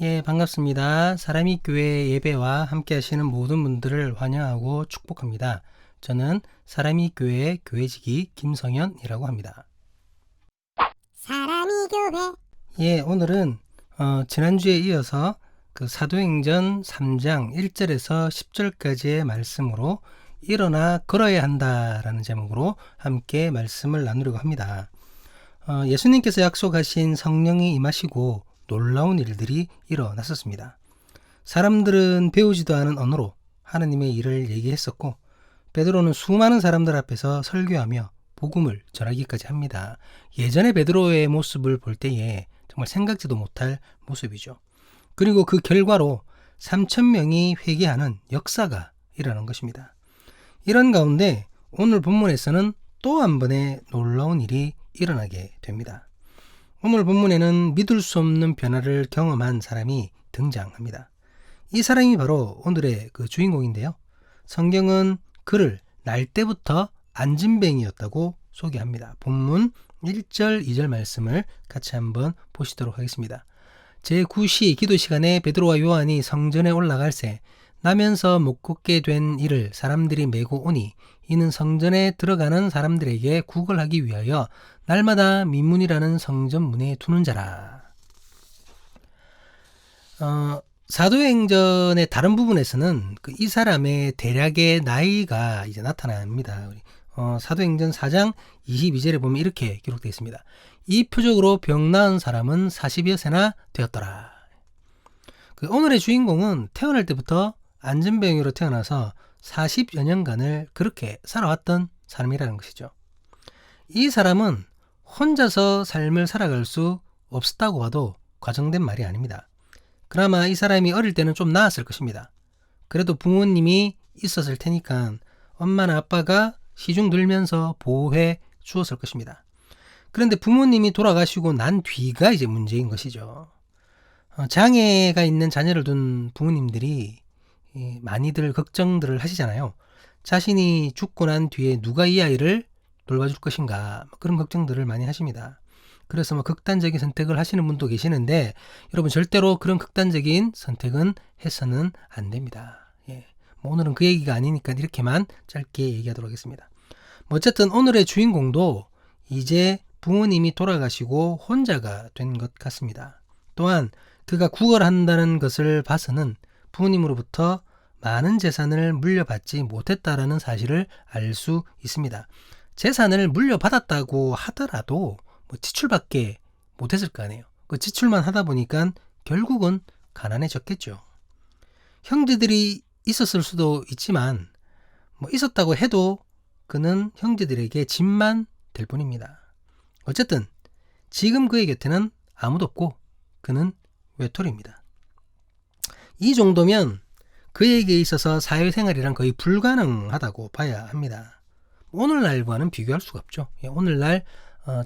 예, 반갑습니다. 사람이 교회 예배와 함께 하시는 모든 분들을 환영하고 축복합니다. 저는 사람이 교회 교회지기 김성현이라고 합니다. 사람이 교회 예, 오늘은 지난주에 이어서 그 사도행전 3장 1절에서 10절까지의 말씀으로 일어나 걸어야 한다라는 제목으로 함께 말씀을 나누려고 합니다. 예수님께서 약속하신 성령이 임하시고 놀라운 일들이 일어났었습니다. 사람들은 배우지도 않은 언어로 하나님의 일을 얘기했었고 베드로는 수많은 사람들 앞에서 설교하며 복음을 전하기까지 합니다. 예전의 베드로의 모습을 볼 때에 정말 생각지도 못할 모습이죠. 그리고 그 결과로 3,000명이 회개하는 역사가 일어난 것입니다. 이런 가운데 오늘 본문에서는 또 한 번의 놀라운 일이 일어나게 됩니다. 오늘 본문에는 믿을 수 없는 변화를 경험한 사람이 등장합니다. 이 사람이 바로 오늘의 그 주인공인데요. 성경은 그를 날 때부터 안진뱅이였다고 소개합니다. 본문 1절, 2절 말씀을 같이 한번 보시도록 하겠습니다. 제9시 기도 시간에 베드로와 요한이 성전에 올라갈새 나면서 못 걷게 된 이를 사람들이 메고 오니 이는 성전에 들어가는 사람들에게 구걸하기 위하여 날마다 민문이라는 성전 문에 두는 자라. 사도행전의 다른 부분에서는 이 사람의 대략의 나이가 이제 나타납니다. 사도행전 4장 22절에 보면 이렇게 기록되어 있습니다. 이 표적으로 병 나은 사람은 40여 세나 되었더라. 오늘의 주인공은 태어날 때부터 안진뱅이로 태어나서 40여 년간을 그렇게 살아왔던 사람이라는 것이죠. 이 사람은 혼자서 삶을 살아갈 수 없었다고 봐도 과정된 말이 아닙니다. 그나마 이 사람이 어릴 때는 좀 나았을 것입니다. 그래도 부모님이 있었을 테니까 엄마나 아빠가 시중 들면서 보호해 주었을 것입니다. 그런데 부모님이 돌아가시고 난 뒤가 이제 문제인 것이죠. 장애가 있는 자녀를 둔 부모님들이 많이들 걱정들을 하시잖아요. 자신이 죽고 난 뒤에 누가 이 아이를 돌봐줄 것인가, 그런 걱정들을 많이 하십니다. 그래서 극단적인 선택을 하시는 분도 계시는데 여러분 절대로 그런 극단적인 선택은 해서는 안 됩니다. 오늘은 그 얘기가 아니니까 이렇게만 짧게 얘기하도록 하겠습니다. 어쨌든 오늘의 주인공도 이제 부모님이 돌아가시고 혼자가 된 것 같습니다. 또한 그가 구걸한다는 것을 봐서는 부모님으로부터 많은 재산을 물려받지 못했다라는 사실을 알 수 있습니다. 재산을 물려받았다고 하더라도 지출밖에 못했을 거 아니에요. 그 지출만 하다 보니까 결국은 가난해졌겠죠. 형제들이 있었을 수도 있지만 있었다고 해도 그는 형제들에게 짐만 될 뿐입니다. 어쨌든 지금 그의 곁에는 아무도 없고 그는 외톨이입니다. 이 정도면 그에게 있어서 사회생활이란 거의 불가능하다고 봐야 합니다. 오늘날과는 비교할 수가 없죠. 오늘날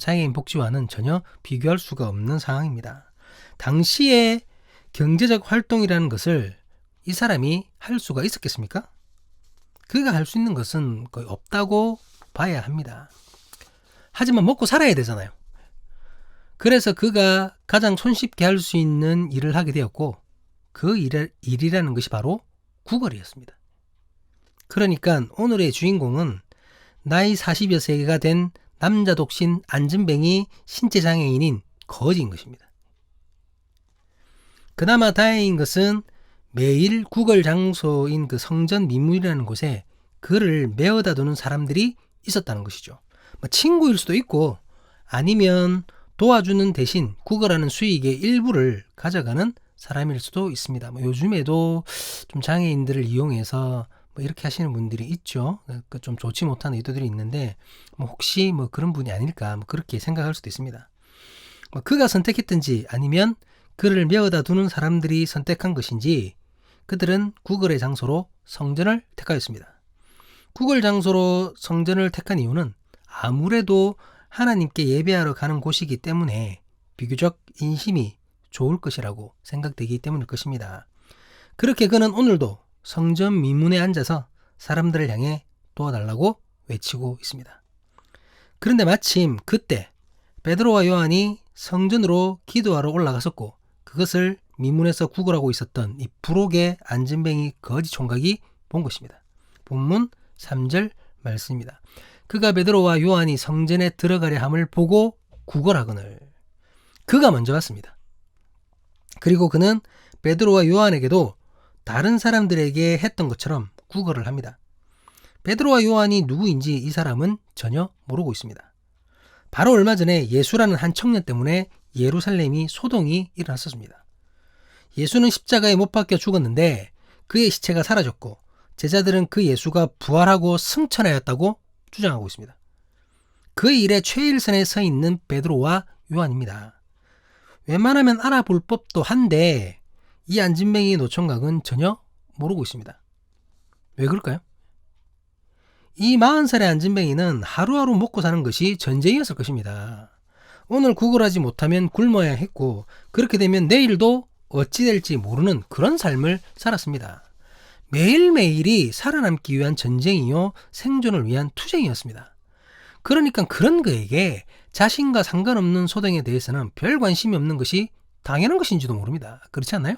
장애인 복지와는 전혀 비교할 수가 없는 상황입니다. 당시에 경제적 활동이라는 것을 이 사람이 할 수가 있었겠습니까? 그가 할 수 있는 것은 거의 없다고 봐야 합니다. 하지만 먹고 살아야 되잖아요. 그래서 그가 가장 손쉽게 할 수 있는 일을 하게 되었고 그 일이라는 것이 바로 구걸이었습니다. 그러니까 오늘의 주인공은 나이 40여 세가 된 남자 독신 안진뱅이 신체장애인인 거지인 것입니다. 그나마 다행인 것은 매일 구걸 장소인 그 성전 민문이라는 곳에 그를 메어다 두는 사람들이 있었다는 것이죠. 친구일 수도 있고 아니면 도와주는 대신 구걸하는 수익의 일부를 가져가는 사람일 수도 있습니다. 요즘에도 좀 장애인들을 이용해서 이렇게 하시는 분들이 있죠. 좀 좋지 못한 의도들이 있는데 혹시 그런 분이 아닐까 그렇게 생각할 수도 있습니다. 그가 선택했든지 아니면 그를 메어다 두는 사람들이 선택한 것인지 그들은 구걸의 장소로 성전을 택하였습니다. 구걸 장소로 성전을 택한 이유는 아무래도 하나님께 예배하러 가는 곳이기 때문에 비교적 인심이 좋을 것이라고 생각되기 때문일 것입니다. 그렇게 그는 오늘도 성전 민문에 앉아서 사람들을 향해 도와달라고 외치고 있습니다. 그런데 마침 그때 베드로와 요한이 성전으로 기도하러 올라갔었고 그것을 미문에서 구걸하고 있었던 이 부록의 안진뱅이 거지 총각이 본 것입니다. 본문 3절 말씀입니다. 그가 베드로와 요한이 성전에 들어가려 함을 보고 구걸하거늘. 그가 먼저 왔습니다. 그리고 그는 베드로와 요한에게도 다른 사람들에게 했던 것처럼 구걸을 합니다. 베드로와 요한이 누구인지 이 사람은 전혀 모르고 있습니다. 바로 얼마 전에 예수라는 한 청년 때문에 예루살렘이 소동이 일어났었습니다. 예수는 십자가에 못 박혀 죽었는데 그의 시체가 사라졌고 제자들은 그 예수가 부활하고 승천하였다고 주장하고 있습니다. 그 일의 최일선에 서 있는 베드로와 요한입니다. 웬만하면 알아볼 법도 한데 이 안진뱅이 노총각은 전혀 모르고 있습니다. 왜 그럴까요? 이 40살의 안진뱅이는 하루하루 먹고 사는 것이 전쟁이었을 것입니다. 오늘 구걸하지 못하면 굶어야 했고 그렇게 되면 내일도 어찌 될지 모르는 그런 삶을 살았습니다. 매일매일이 살아남기 위한 전쟁이요 생존을 위한 투쟁이었습니다. 그러니까 그런 그에게 자신과 상관없는 소동에 대해서는 별 관심이 없는 것이 당연한 것인지도 모릅니다. 그렇지 않나요?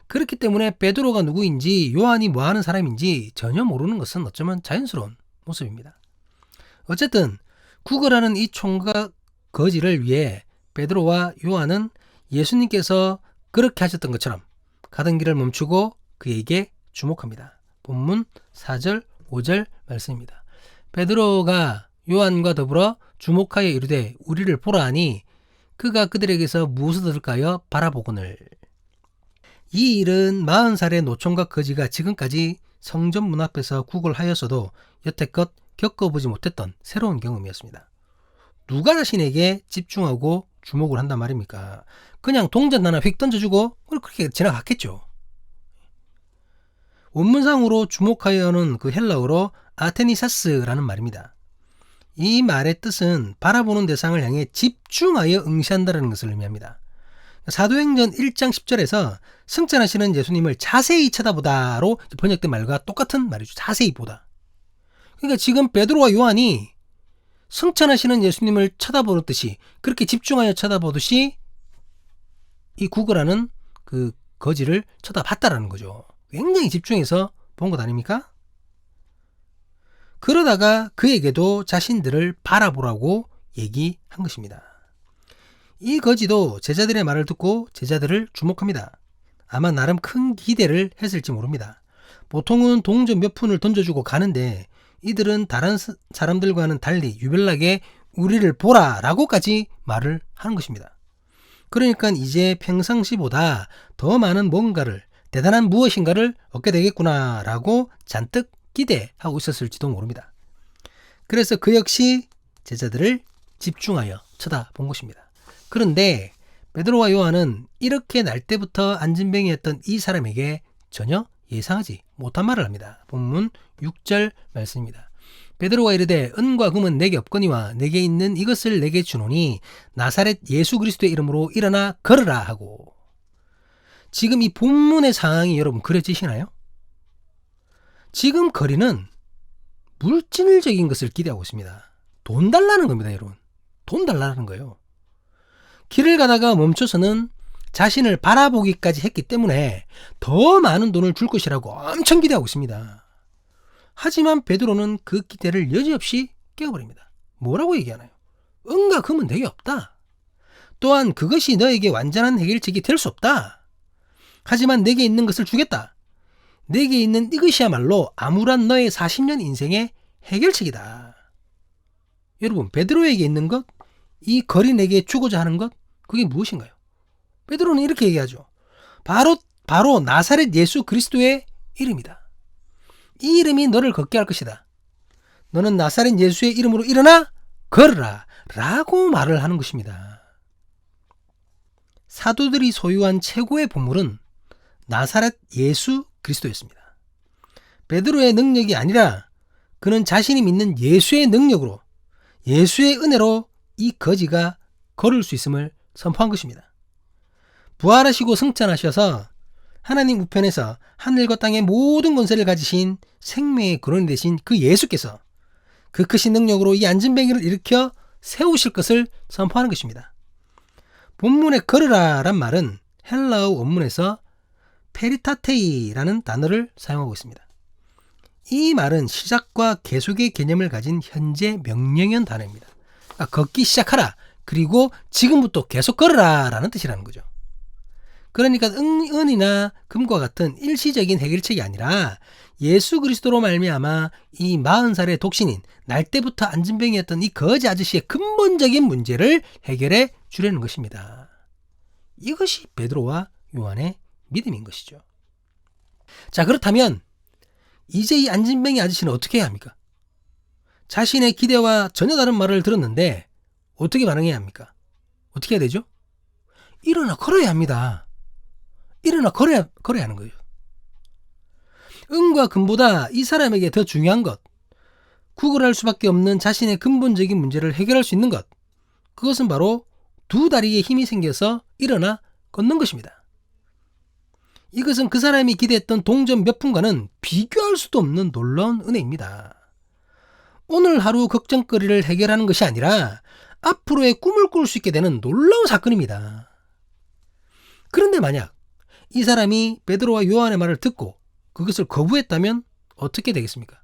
그렇기 때문에 베드로가 누구인지 요한이 뭐하는 사람인지 전혀 모르는 것은 어쩌면 자연스러운 모습입니다. 어쨌든 구걸하는 이 총각 거지를 위해 베드로와 요한은 예수님께서 그렇게 하셨던 것처럼 가던 길을 멈추고 그에게 주목합니다. 본문 4절 5절 말씀입니다. 베드로가 요한과 더불어 주목하여 이르되 우리를 보라 하니 그가 그들에게서 무엇을 얻을까요? 바라보거늘. 이 일은 40살의 노총각 거지가 지금까지 성전 문 앞에서 구걸하였어도 여태껏 겪어보지 못했던 새로운 경험이었습니다. 누가 자신에게 집중하고 주목을 한단 말입니까? 그냥 동전 하나 휙 던져주고 그렇게 지나갔겠죠. 원문상으로 주목하여는 그 헬라어로 아테니사스라는 말입니다. 이 말의 뜻은 바라보는 대상을 향해 집중하여 응시한다는 것을 의미합니다. 사도행전 1장 10절에서 승천하시는 예수님을 자세히 쳐다보다로 번역된 말과 똑같은 말이죠. 자세히 보다. 그러니까 지금 베드로와 요한이 승천하시는 예수님을 쳐다보듯이 그렇게 집중하여 쳐다보듯이 이 구걸하는 그 거지를 쳐다봤다라는 거죠. 굉장히 집중해서 본 것 아닙니까? 그러다가 그에게도 자신들을 바라보라고 얘기한 것입니다. 이 거지도 제자들의 말을 듣고 제자들을 주목합니다. 아마 나름 큰 기대를 했을지 모릅니다. 보통은 동전 몇 푼을 던져주고 가는데 이들은 다른 사람들과는 달리 유별나게 우리를 보라 라고까지 말을 하는 것입니다. 그러니까 이제 평상시보다 더 많은 뭔가를 대단한 무엇인가를 얻게 되겠구나 라고 잔뜩 기대하고 있었을지도 모릅니다. 그래서 그 역시 제자들을 집중하여 쳐다본 것입니다. 그런데 베드로와 요한은 이렇게 날 때부터 안진뱅이였던 이 사람에게 전혀 예상하지 못한 말을 합니다. 본문 6절 말씀입니다. 베드로가 이르되 은과 금은 내게 없거니와 내게 있는 이것을 내게 주노니 나사렛 예수 그리스도의 이름으로 일어나 걸으라 하고. 지금 이 본문의 상황이 여러분 그려지시나요? 지금 거리는 물질적인 것을 기대하고 있습니다. 돈 달라는 겁니다, 여러분. 돈 달라는 거예요. 길을 가다가 멈춰서는 자신을 바라보기까지 했기 때문에 더 많은 돈을 줄 것이라고 엄청 기대하고 있습니다. 하지만 베드로는 그 기대를 여지없이 깨어버립니다. 뭐라고 얘기하나요? 은과 금은 내게 없다. 또한 그것이 너에게 완전한 해결책이 될 수 없다. 하지만 내게 있는 것을 주겠다. 내게 있는 이것이야말로 암울한 너의 40년 인생의 해결책이다. 여러분, 베드로에게 있는 것, 이 거린에게 주고자 하는 것, 그게 무엇인가요? 베드로는 이렇게 얘기하죠. 바로 나사렛 예수 그리스도의 이름이다. 이 이름이 너를 걷게 할 것이다. 너는 나사렛 예수의 이름으로 일어나 걸으라 라고 말을 하는 것입니다. 사도들이 소유한 최고의 보물은 나사렛 예수 그리스도였습니다. 베드로의 능력이 아니라 그는 자신이 믿는 예수의 능력으로, 예수의 은혜로 이 거지가 걸을 수 있음을 선포한 것입니다. 부활하시고 승천하셔서 하나님 우편에서 하늘과 땅의 모든 권세를 가지신 생명의 근원이 되신 그 예수께서 그 크신 능력으로 이 안진뱅이를 일으켜 세우실 것을 선포하는 것입니다. 본문의 걸으라 란 말은 헬라어 원문에서 페리타테이라는 단어를 사용하고 있습니다. 이 말은 시작과 계속의 개념을 가진 현재 명령형 단어입니다. 걷기 시작하라, 그리고 지금부터 계속 걸어라 라는 뜻이라는 거죠. 그러니까 은이나 금과 같은 일시적인 해결책이 아니라 예수 그리스도로 말미암아 이 40살의 독신인 날때부터 안진병이었던 이 거지 아저씨의 근본적인 문제를 해결해 주려는 것입니다. 이것이 베드로와 요한의 믿음인 것이죠. 자, 그렇다면 이제 이 안진병이 아저씨는 어떻게 해야 합니까? 자신의 기대와 전혀 다른 말을 들었는데 어떻게 반응해야 합니까? 어떻게 해야 되죠? 일어나 걸어야 합니다. 일어나 걸어야 하는 거예요. 은과 금보다 이 사람에게 더 중요한 것, 구걸할 수밖에 없는 자신의 근본적인 문제를 해결할 수 있는 것, 그것은 바로 두 다리에 힘이 생겨서 일어나 걷는 것입니다. 이것은 그 사람이 기대했던 동전 몇 푼과는 비교할 수도 없는 놀라운 은혜입니다. 오늘 하루 걱정거리를 해결하는 것이 아니라 앞으로의 꿈을 꿀 수 있게 되는 놀라운 사건입니다. 그런데 만약 이 사람이 베드로와 요한의 말을 듣고 그것을 거부했다면 어떻게 되겠습니까?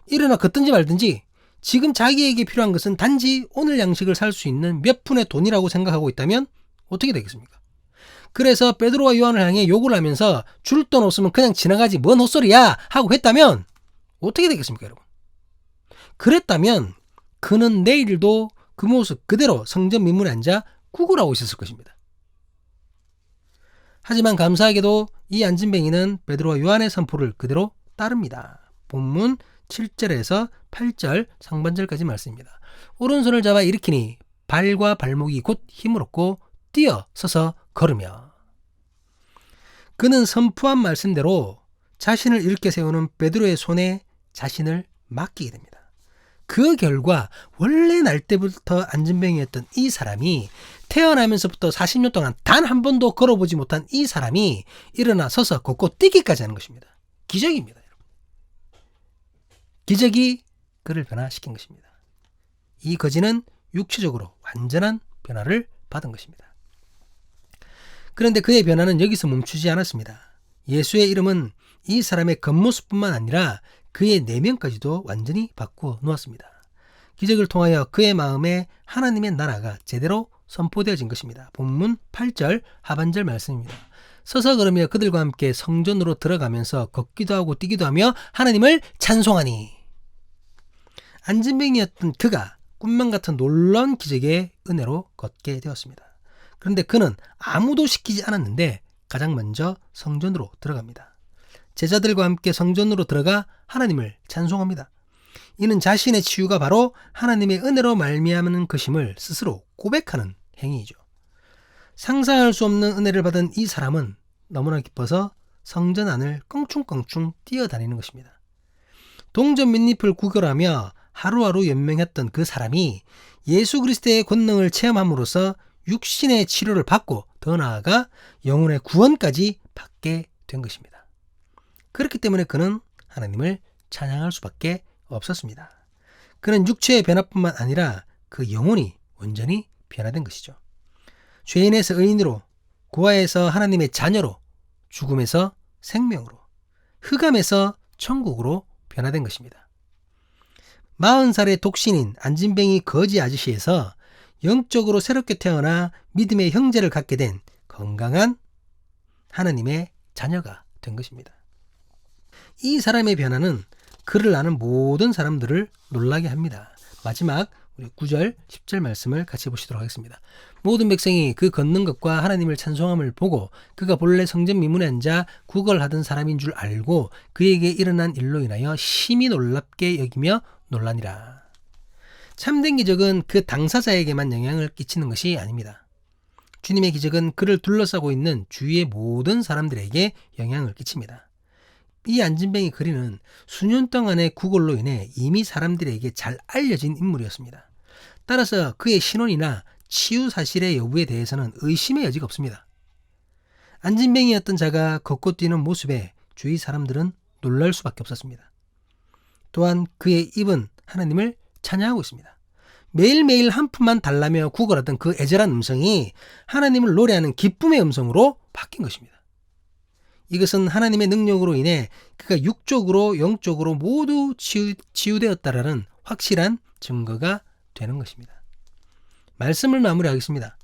일어나 걷든지 말든지 지금 자기에게 필요한 것은 단지 오늘 양식을 살 수 있는 몇 푼의 돈이라고 생각하고 있다면 어떻게 되겠습니까? 그래서 베드로와 요한을 향해 욕을 하면서 줄 돈 없으면 그냥 지나가지 뭔 헛소리야 하고 했다면 어떻게 되겠습니까, 여러분? 그랬다면 그는 내일도 그 모습 그대로 성전 민문에 앉아 구걸하고 있었을 것입니다. 하지만 감사하게도 이 안진뱅이는 베드로와 요한의 선포를 그대로 따릅니다. 본문 7절에서 8절 상반절까지 말씀입니다. 오른손을 잡아 일으키니 발과 발목이 곧 힘을 얻고 뛰어 서서 걸으며, 그는 선포한 말씀대로 자신을 일으켜 세우는 베드로의 손에 자신을 맡기게 됩니다. 그 결과 원래 날 때부터 안진병이었던 이 사람이 태어나면서부터 40년 동안 단 한 번도 걸어보지 못한 이 사람이 일어나 서서 걷고 뛰기까지 하는 것입니다. 기적입니다, 여러분. 기적이 그를 변화시킨 것입니다. 이 거지는 육체적으로 완전한 변화를 받은 것입니다. 그런데 그의 변화는 여기서 멈추지 않았습니다. 예수의 이름은 이 사람의 겉모습뿐만 아니라 그의 내면까지도 완전히 바꾸어 놓았습니다. 기적을 통하여 그의 마음에 하나님의 나라가 제대로 선포되어진 것입니다. 본문 8절 하반절 말씀입니다. 서서 걸으며 그들과 함께 성전으로 들어가면서 걷기도 하고 뛰기도 하며 하나님을 찬송하니, 안진병이었던 그가 꿈만 같은 놀라운 기적의 은혜로 걷게 되었습니다. 그런데 그는 아무도 시키지 않았는데 가장 먼저 성전으로 들어갑니다. 제자들과 함께 성전으로 들어가 하나님을 찬송합니다. 이는 자신의 치유가 바로 하나님의 은혜로 말미암는 것임을 스스로 고백하는 행위이죠. 상상할 수 없는 은혜를 받은 이 사람은 너무나 기뻐서 성전 안을 껑충껑충 뛰어다니는 것입니다. 동전 밑잎을 구걸하며 하루하루 연명했던 그 사람이 예수 그리스도의 권능을 체험함으로써 육신의 치료를 받고 더 나아가 영혼의 구원까지 받게 된 것입니다. 그렇기 때문에 그는 하나님을 찬양할 수밖에 없었습니다. 그는 육체의 변화뿐만 아니라 그 영혼이 온전히 변화된 것이죠. 죄인에서 의인으로, 고아에서 하나님의 자녀로, 죽음에서 생명으로, 흑암에서 천국으로 변화된 것입니다. 40살의 독신인 안진뱅이 거지 아저씨에서 영적으로 새롭게 태어나 믿음의 형제를 갖게 된 건강한 하나님의 자녀가 된 것입니다. 이 사람의 변화는 그를 아는 모든 사람들을 놀라게 합니다. 마지막 우리 9절, 10절 말씀을 같이 보시도록 하겠습니다. 모든 백성이 그 걷는 것과 하나님을 찬송함을 보고 그가 본래 성전 미문에 앉아 구걸하던 사람인 줄 알고 그에게 일어난 일로 인하여 심히 놀랍게 여기며 놀라니라. 참된 기적은 그 당사자에게만 영향을 끼치는 것이 아닙니다. 주님의 기적은 그를 둘러싸고 있는 주위의 모든 사람들에게 영향을 끼칩니다. 이 안진뱅이 거리는 수년 동안의 구걸로 인해 이미 사람들에게 잘 알려진 인물이었습니다. 따라서 그의 신원이나 치유 사실의 여부에 대해서는 의심의 여지가 없습니다. 안진뱅이였던 자가 걷고 뛰는 모습에 주위 사람들은 놀랄 수밖에 없었습니다. 또한 그의 입은 하나님을 찬양하고 있습니다. 매일매일 한 푼만 달라며 구걸하던 그 애절한 음성이 하나님을 노래하는 기쁨의 음성으로 바뀐 것입니다. 이것은 하나님의 능력으로 인해 그가 육적으로 영적으로 모두 치유되었다라는 확실한 증거가 되는 것입니다. 말씀을 마무리하겠습니다.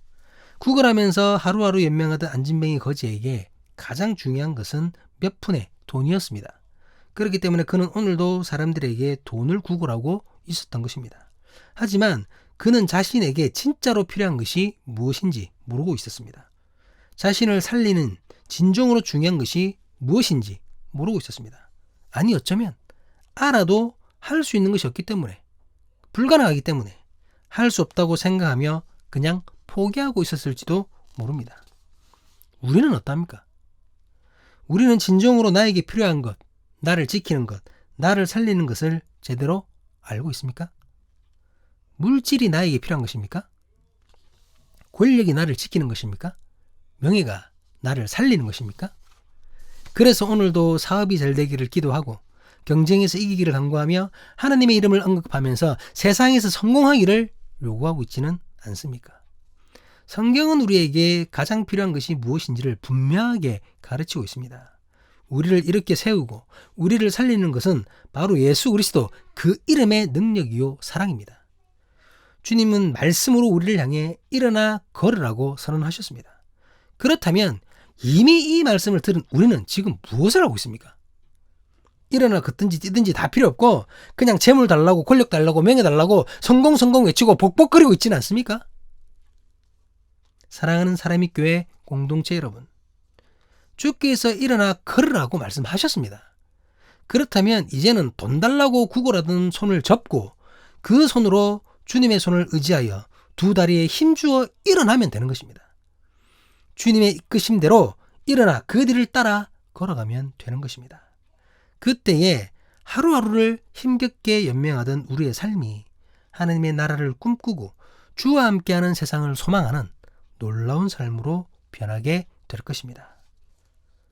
구걸하면서 하루하루 연명하던 안진뱅이 거지에게 가장 중요한 것은 몇 푼의 돈이었습니다. 그렇기 때문에 그는 오늘도 사람들에게 돈을 구걸하고 있었던 것입니다. 하지만 그는 자신에게 진짜로 필요한 것이 무엇인지 모르고 있었습니다. 자신을 살리는 진정으로 중요한 것이 무엇인지 모르고 있었습니다. 아니 어쩌면 알아도 할 수 있는 것이 없기 때문에, 불가능하기 때문에 할 수 없다고 생각하며 그냥 포기하고 있었을지도 모릅니다. 우리는 어떻습니까? 우리는 진정으로 나에게 필요한 것, 나를 지키는 것, 나를 살리는 것을 제대로 알고 있습니까? 물질이 나에게 필요한 것입니까? 권력이 나를 지키는 것입니까? 명예가 나를 살리는 것입니까? 그래서 오늘도 사업이 잘 되기를 기도하고 경쟁에서 이기기를 간구하며 하나님의 이름을 언급하면서 세상에서 성공하기를 요구하고 있지는 않습니까? 성경은 우리에게 가장 필요한 것이 무엇인지를 분명하게 가르치고 있습니다. 우리를 이렇게 세우고 우리를 살리는 것은 바로 예수 그리스도 그 이름의 능력이요 사랑입니다. 주님은 말씀으로 우리를 향해 일어나 걸으라고 선언하셨습니다. 그렇다면 이미 이 말씀을 들은 우리는 지금 무엇을 하고 있습니까? 일어나 걷든지 뛰든지 다 필요 없고 그냥 재물 달라고, 권력 달라고, 명예 달라고 성공 외치고 복복거리고 있지는 않습니까? 사랑하는 사람의 교회 공동체 여러분, 주께서 일어나 걸으라고 말씀하셨습니다. 그렇다면 이제는 돈 달라고 구걸하던 손을 접고 그 손으로 주님의 손을 의지하여 두 다리에 힘주어 일어나면 되는 것입니다. 주님의 이끄심대로 일어나 그 뒤를 따라 걸어가면 되는 것입니다. 그때에 하루하루를 힘겹게 연명하던 우리의 삶이 하나님의 나라를 꿈꾸고 주와 함께하는 세상을 소망하는 놀라운 삶으로 변하게 될 것입니다.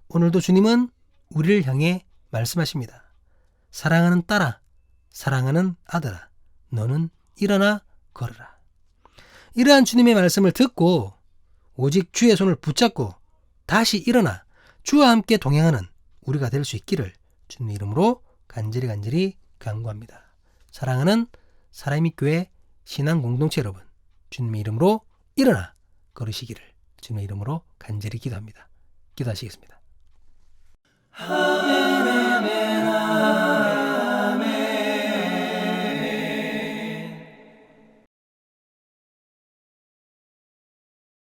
오늘도 주님은 우리를 향해 말씀하십니다. 사랑하는 딸아, 사랑하는 아들아, 너는 일어나 걸으라. 이러한 주님의 말씀을 듣고 오직 주의 손을 붙잡고 다시 일어나 주와 함께 동행하는 우리가 될 수 있기를 주님의 이름으로 간절히 간구합니다. 사랑하는 사람의 교회 신앙 공동체 여러분, 주님의 이름으로 일어나 걸으시기를 주님의 이름으로 간절히 기도합니다. 기도하시겠습니다.